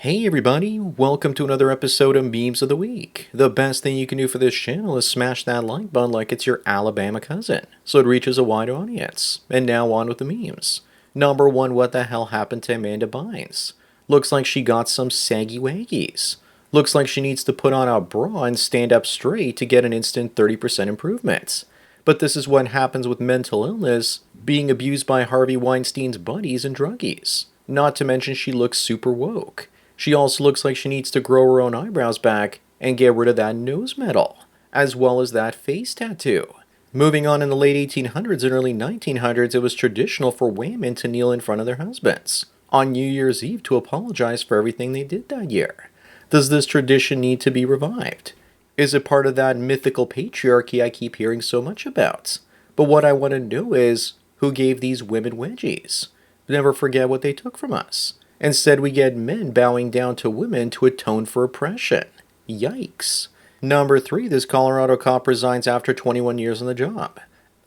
Hey everybody, welcome to another episode of Memes of the Week. The best thing you can do for this channel is smash that like button like it's your Alabama cousin, so it reaches a wide audience. And now on with the memes. Number 1, what the hell happened to Amanda Bynes? Looks like she got some saggy waggies. Looks like she needs to put on a bra and stand up straight to get an instant 30% improvement. But this is what happens with mental illness, being abused by Harvey Weinstein's buddies and druggies. Not to mention she looks super woke. She also looks like she needs to grow her own eyebrows back and get rid of that nose metal, as well as that face tattoo. Moving on, in the late 1800s and early 1900s, it was traditional for women to kneel in front of their husbands on New Year's Eve to apologize for everything they did that year. Does this tradition need to be revived? Is it part of that mythical patriarchy I keep hearing so much about? But what I want to know is, who gave these women wedgies? Never forget what they took from us. Instead, we get men bowing down to women to atone for oppression. Yikes. Number 3, this Colorado cop resigns after 21 years on the job,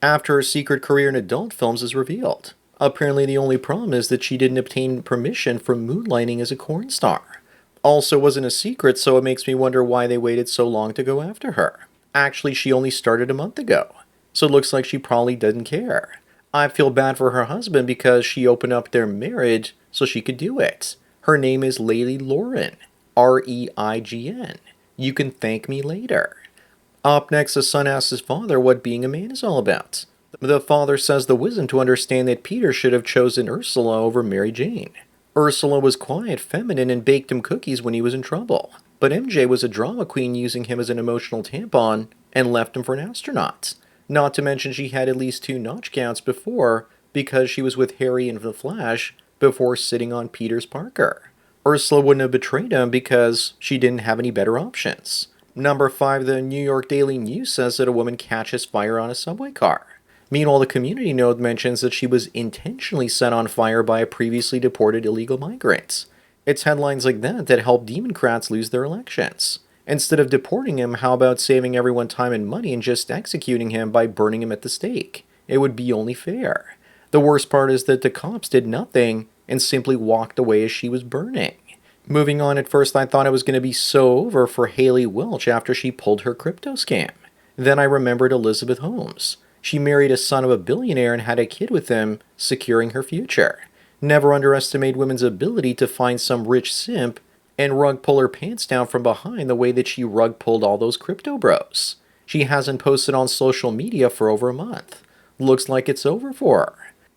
after her secret career in adult films is revealed. Apparently the only problem is that she didn't obtain permission for moonlighting as a porn star. Also wasn't a secret, so it makes me wonder why they waited so long to go after her. Actually, she only started a month ago, so it looks like she probably didn't care. I feel bad for her husband because she opened up their marriage so she could do it. Her name is Lady Lauren, Reigen. You can thank me later. Up next, the son asks his father what being a man is all about. The father says the wisdom to understand that Peter should have chosen Ursula over Mary Jane. Ursula was quiet, feminine, and baked him cookies when he was in trouble. But MJ was a drama queen, using him as an emotional tampon and left him for an astronaut. Not to mention she had at least 2 notch counts before, because she was with Harry in The Flash before sitting on Peter's Parker. Ursula wouldn't have betrayed him because she didn't have any better options. Number 5, the New York Daily News says that a woman catches fire on a subway car. Meanwhile, the community note mentions that she was intentionally set on fire by a previously deported illegal migrant. It's headlines like that that help Democrats lose their elections. Instead of deporting him, how about saving everyone time and money and just executing him by burning him at the stake? It would be only fair. The worst part is that the cops did nothing and simply walked away as she was burning. Moving on, at first I thought it was going to be so over for Haley Welch after she pulled her crypto scam. Then I remembered Elizabeth Holmes. She married a son of a billionaire and had a kid with him, securing her future. Never underestimate women's ability to find some rich simp and rug pull her pants down from behind the way that she rug pulled all those crypto bros. She hasn't posted on social media for over a month. Looks like it's over for her.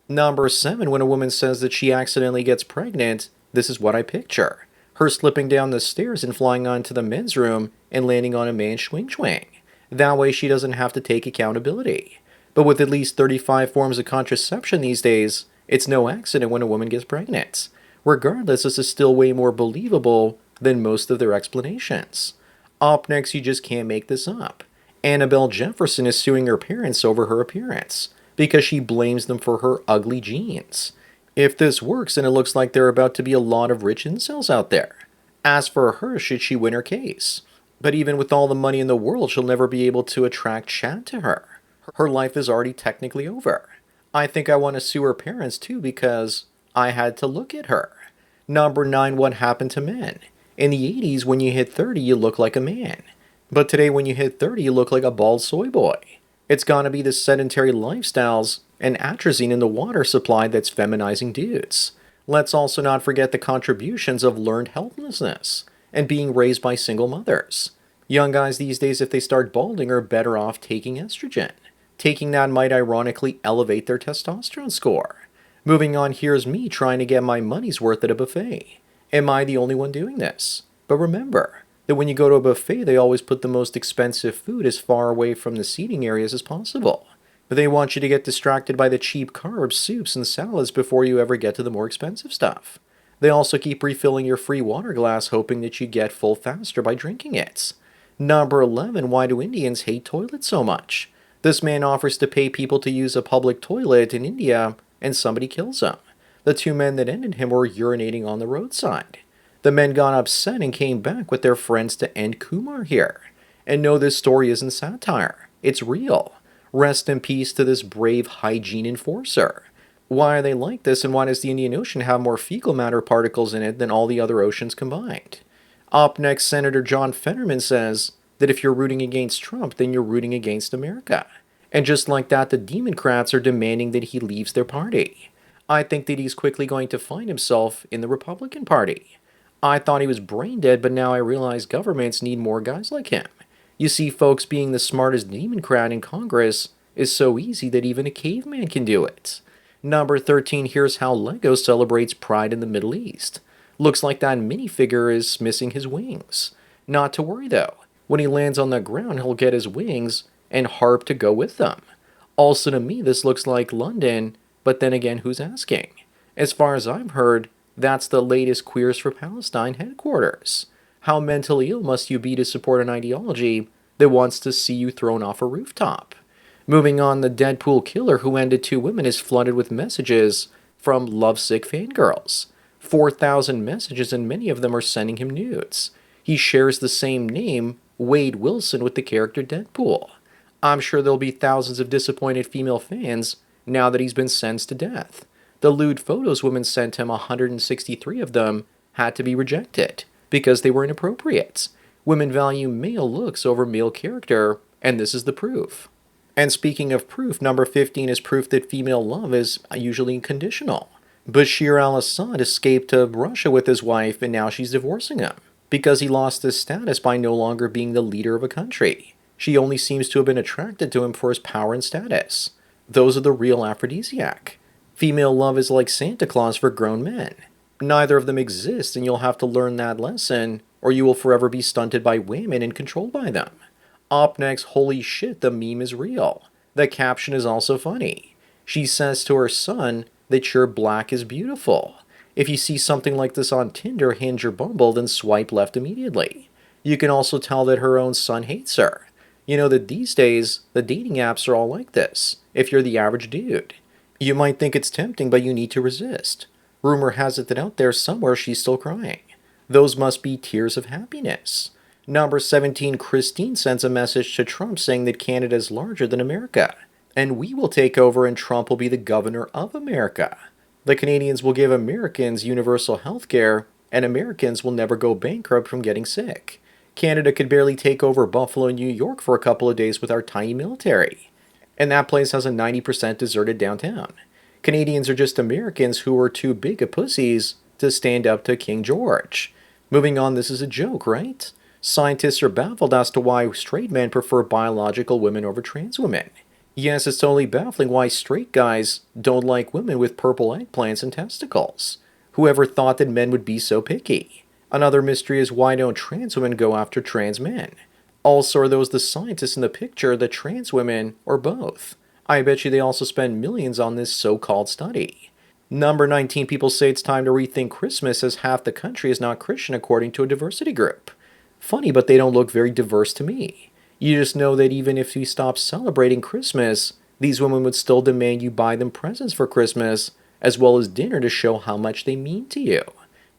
Number 7, when a woman says that she accidentally gets pregnant, this is what I picture. Her slipping down the stairs and flying onto the men's room and landing on a man's swing. That way she doesn't have to take accountability. But with at least 35 forms of contraception these days, it's no accident when a woman gets pregnant. Regardless, this is still way more believable than most of their explanations. Up next, you just can't make this up. Annabelle Jefferson is suing her parents over her appearance because she blames them for her ugly genes. If this works, then it looks like there are about to be a lot of rich incels out there. As for her, should she win her case? But even with all the money in the world, she'll never be able to attract Chad to her. Her life is already technically over. I think I want to sue her parents too because I had to look at her. Number 9, what happened to men? In the 80s, when you hit 30, you look like a man. But today, when you hit 30, you look like a bald soy boy. It's gonna be the sedentary lifestyles and atrazine in the water supply that's feminizing dudes. Let's also not forget the contributions of learned helplessness and being raised by single mothers. Young guys these days, if they start balding, are better off taking estrogen. Taking that might ironically elevate their testosterone score. Moving on, here's me trying to get my money's worth at a buffet. Am I the only one doing this? But remember that when you go to a buffet, they always put the most expensive food as far away from the seating areas as possible. But they want you to get distracted by the cheap carbs, soups, and salads before you ever get to the more expensive stuff. They also keep refilling your free water glass, hoping that you get full faster by drinking it. Number 11, why do Indians hate toilets so much? This man offers to pay people to use a public toilet in India, and somebody kills him. The 2 men that ended him were urinating on the roadside. The men got upset and came back with their friends to end Kumar here. And no, this story isn't satire. It's real. Rest in peace to this brave hygiene enforcer. Why are they like this, and why does the Indian Ocean have more fecal matter particles in it than all the other oceans combined? Up next, Senator John Fetterman says that if you're rooting against Trump, then you're rooting against America. And just like that, the Democrats are demanding that he leaves their party. I think that he's quickly going to find himself in the Republican Party. I thought he was brain dead, but now I realize governments need more guys like him. You see, folks, being the smartest Democrat in Congress is so easy that even a caveman can do it. Number 13, here's how Lego celebrates Pride in the Middle East. Looks like that minifigure is missing his wings. Not to worry though. When he lands on the ground, he'll get his wings and harp to go with them. Also, to me, this looks like London, but then again, who's asking? As far as I've heard, that's the latest Queers for Palestine headquarters. How mentally ill must you be to support an ideology that wants to see you thrown off a rooftop? Moving on, the Deadpool killer who ended two women is flooded with messages from lovesick fangirls. 4,000 messages, and many of them are sending him nudes. He shares the same name, Wade Wilson, with the character Deadpool. I'm sure there'll be thousands of disappointed female fans now that he's been sentenced to death. The lewd photos women sent him, 163 of them, had to be rejected because they were inappropriate. Women value male looks over male character, and this is the proof. And speaking of proof, number 15 is proof that female love is usually conditional. Bashir al-Assad escaped to Russia with his wife, and now she's divorcing him because he lost his status by no longer being the leader of a country. She only seems to have been attracted to him for his power and status. Those are the real aphrodisiac. Female love is like Santa Claus for grown men. Neither of them exist, and you'll have to learn that lesson, or you will forever be stunted by women and controlled by them. Up next, holy shit, the meme is real. The caption is also funny. She says to her son that your black is beautiful. If you see something like this on Tinder, Hinge, or Bumble, then swipe left immediately. You can also tell that her own son hates her. You know that these days, the dating apps are all like this, if you're the average dude. You might think it's tempting, but you need to resist. Rumor has it that out there somewhere she's still crying. Those must be tears of happiness. Number 17, Christine sends a message to Trump saying that Canada is larger than America, and we will take over and Trump will be the governor of America. The Canadians will give Americans universal health care, and Americans will never go bankrupt from getting sick. Canada could barely take over Buffalo and New York for a couple of days with our tiny military. And that place has a 90% deserted downtown. Canadians are just Americans who are too big of pussies to stand up to King George. Moving on, this is a joke, right? Scientists are baffled as to why straight men prefer biological women over trans women. Yes, it's totally baffling why straight guys don't like women with purple eggplants and testicles. Whoever thought that men would be so picky? Another mystery is why don't trans women go after trans men? Also, are those the scientists in the picture, the trans women, or both? I bet you they also spend millions on this so-called study. Number 19, people say it's time to rethink Christmas as half the country is not Christian according to a diversity group. Funny, but they don't look very diverse to me. You just know that even if we stop celebrating Christmas, these women would still demand you buy them presents for Christmas, as well as dinner to show how much they mean to you.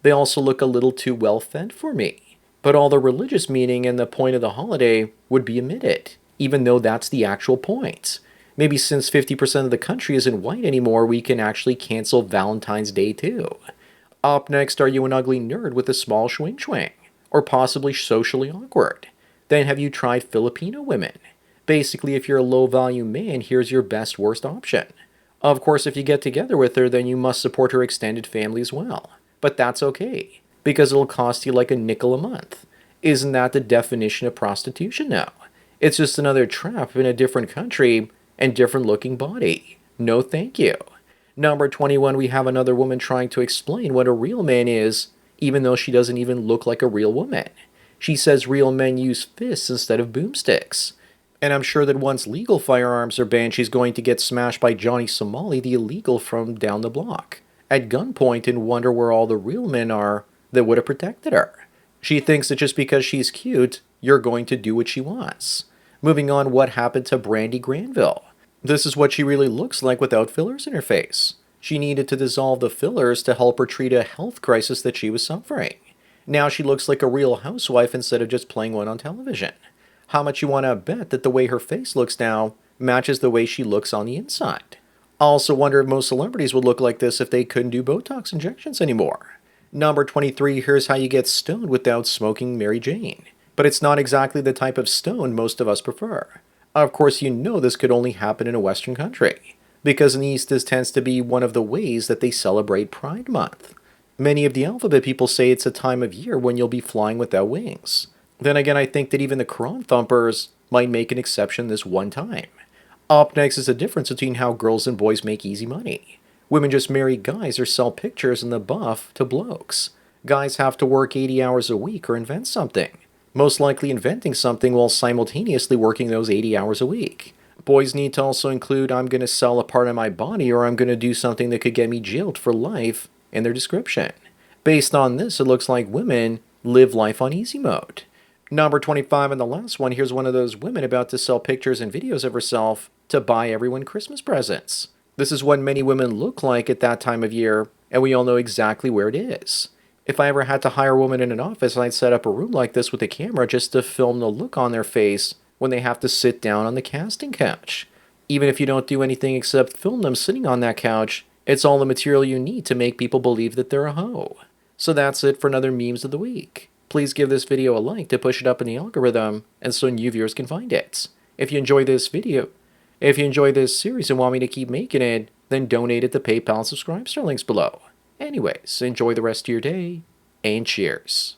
They also look a little too well-fed for me. But all the religious meaning and the point of the holiday would be omitted, even though that's the actual point. Maybe since 50% of the country isn't white anymore, we can actually cancel Valentine's Day too. Up next, are you an ugly nerd with a small schwing-schwang? Or possibly socially awkward? Then have you tried Filipino women? Basically, if you're a low-value man, here's your best worst option. Of course, if you get together with her, then you must support her extended family as well. But that's okay, because it'll cost you like a nickel a month. Isn't that the definition of prostitution now? It's just another trap in a different country and different looking body. No thank you. Number 21, we have another woman trying to explain what a real man is, even though she doesn't even look like a real woman. She says real men use fists instead of boomsticks. And I'm sure that once legal firearms are banned, she's going to get smashed by Johnny Somali, the illegal from down the block, at gunpoint, and wonder where all the real men are that would have protected her. She thinks that just because she's cute, you're going to do what she wants. Moving on, what happened to Brandy Granville? This is what she really looks like without fillers in her face. She needed to dissolve the fillers to help her treat a health crisis that she was suffering. Now she looks like a real housewife instead of just playing one on television. How much you want to bet that the way her face looks now matches the way she looks on the inside? I also wonder if most celebrities would look like this if they couldn't do Botox injections anymore. Number 23, here's how you get stoned without smoking Mary Jane. But it's not exactly the type of stone most of us prefer. Of course, you know this could only happen in a Western country, because in the East this tends to be one of the ways that they celebrate Pride Month. Many of the alphabet people say it's a time of year when you'll be flying without wings. Then again, I think that even the Quran thumpers might make an exception this one time. Up next is the difference between how girls and boys make easy money. Women just marry guys or sell pictures in the buff to blokes. Guys have to work 80 hours a week or invent something. Most likely inventing something while simultaneously working those 80 hours a week. Boys need to also include I'm going to sell a part of my body or I'm going to do something that could get me jailed for life in their description. Based on this, it looks like women live life on easy mode. Number 25 and the last one, here's one of those women about to sell pictures and videos of herself to buy everyone Christmas presents. This is what many women look like at that time of year, and we all know exactly where it is. If I ever had to hire a woman in an office, I'd set up a room like this with a camera just to film the look on their face when they have to sit down on the casting couch. Even if you don't do anything except film them sitting on that couch, it's all the material you need to make people believe that they're a hoe. So that's it for another Memes of the Week. Please give this video a like to push it up in the algorithm and so new viewers can find it. If you enjoy this series and want me to keep making it, then donate at the PayPal and subscribe star links below. Anyways, enjoy the rest of your day, and cheers.